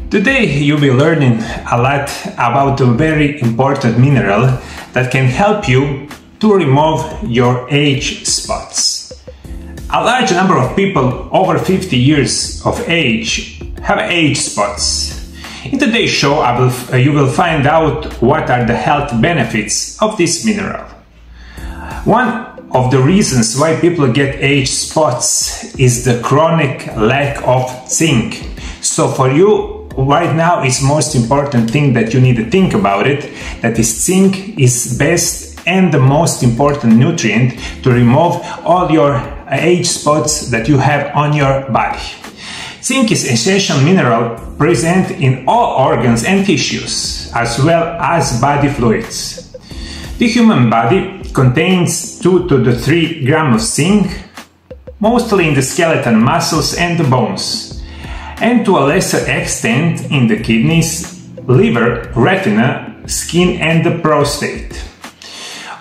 Today you'll be learning a lot about a very important mineral that can help you to remove your age spots. A large number of people over 50 years of age have age spots. In today's show you will find out what are the health benefits of this mineral. One of the reasons why people get age spots is the chronic lack of zinc. So for you right now, it's most important thing that you need to think about it, that is zinc is best and the most important nutrient to remove all your age spots that you have on your body. Zinc is essential mineral present in all organs and tissues, as well as body fluids. The human body contains 2 to 3 grams of zinc, mostly in the skeletal muscles and the bones, and to a lesser extent in the kidneys, liver, retina, skin and the prostate.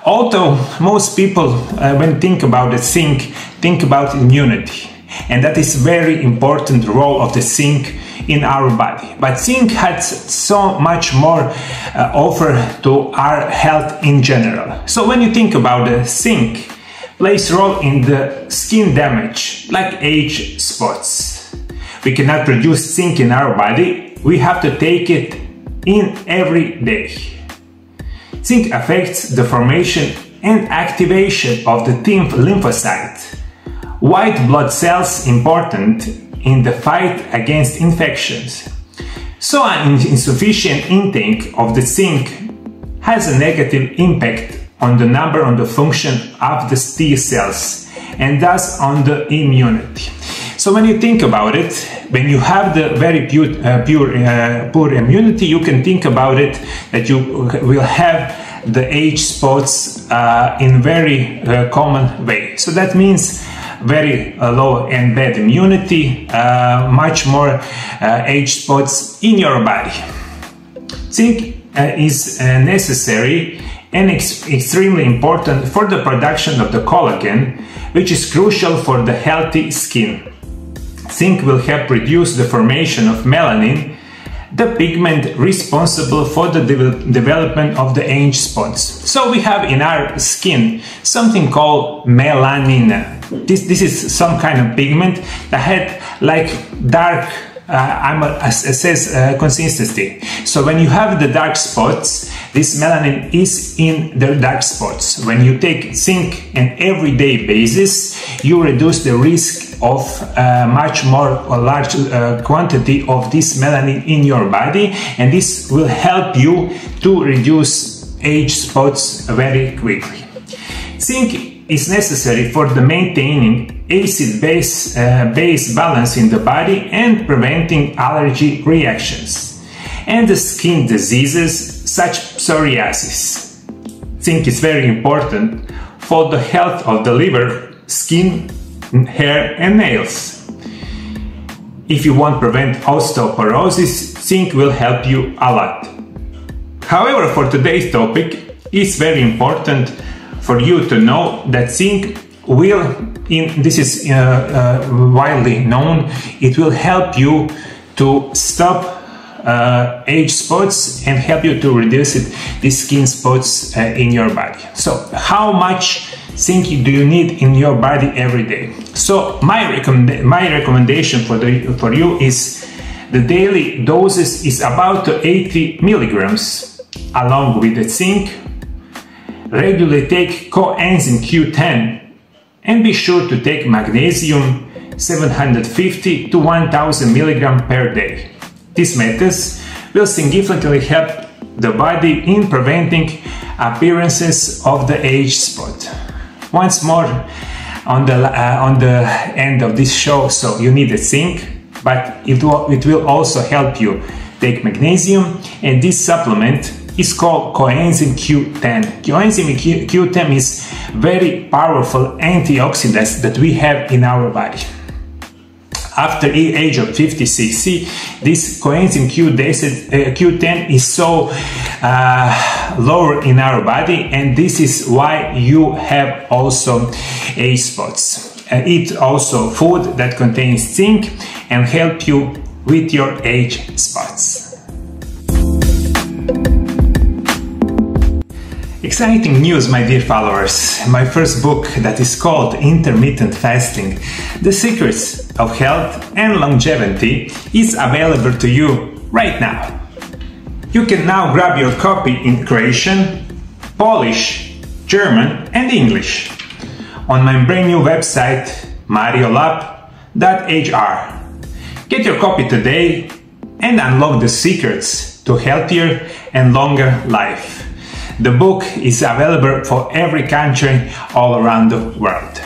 Although most people, when think about the zinc, think about immunity, and that is very important role of the zinc in our body. But zinc has so much more offer to our health in general. So when you think about the zinc, plays role in the skin damage, like age spots. We cannot produce zinc in our body, we have to take it in every day. Zinc affects the formation and activation of the lymphocyte, white blood cells important in the fight against infections. So an insufficient intake of the zinc has a negative impact on the function of the T cells and thus on the immunity. So when you think about it, when you have the very poor immunity, you can think about it that you will have the age spots in very common way. So that means very low and bad immunity, much more age spots in your body. Zinc is necessary and extremely important for the production of the collagen, which is crucial for the healthy skin. Zinc will help reduce the formation of melanin, the pigment responsible for the development of the age spots. So we have in our skin something called melanin. This is some kind of pigment that had like dark consistency. So when you have the dark spots, this melanin is in the dark spots. When you take zinc on an everyday basis, you reduce the risk of much more large quantity of this melanin in your body, and this will help you to reduce age spots very quickly. Zinc is necessary for the maintaining acid-base balance in the body and preventing allergy reactions and the skin diseases such psoriasis. Zinc is very important for the health of the liver, skin, hair and nails. If you want to prevent osteoporosis, zinc will help you a lot. However, for today's topic, it's very important for you to know that zinc will, this is widely known, it will help you to stop age spots and help you to reduce the skin spots in your body. So how much zinc do you need in your body every day? So my recommendation for you is the daily doses is about 80 milligrams along with the zinc. Regularly take coenzyme Q10 and be sure to take magnesium 750 to 1000 milligrams per day. These methods will significantly help the body in preventing appearances of the age spot. Once more on the end of this show, so you need the zinc, but it will also help you take magnesium, and this supplement is called coenzyme Q10. Coenzyme Q10 is very powerful antioxidants that we have in our body. After the age of 50-60, this coenzyme Q10 is so lower in our body, and this is why you have also age spots. Eat also food that contains zinc and help you with your age spots. Exciting news, my dear followers! My first book, that is called Intermittent Fasting: The Secrets of Health and Longevity, is available to you right now. You can now grab your copy in Croatian, Polish, German and English on my brand new website mariolap.hr. Get your copy today and unlock the secrets to healthier and longer life. The book is available for every country all around the world.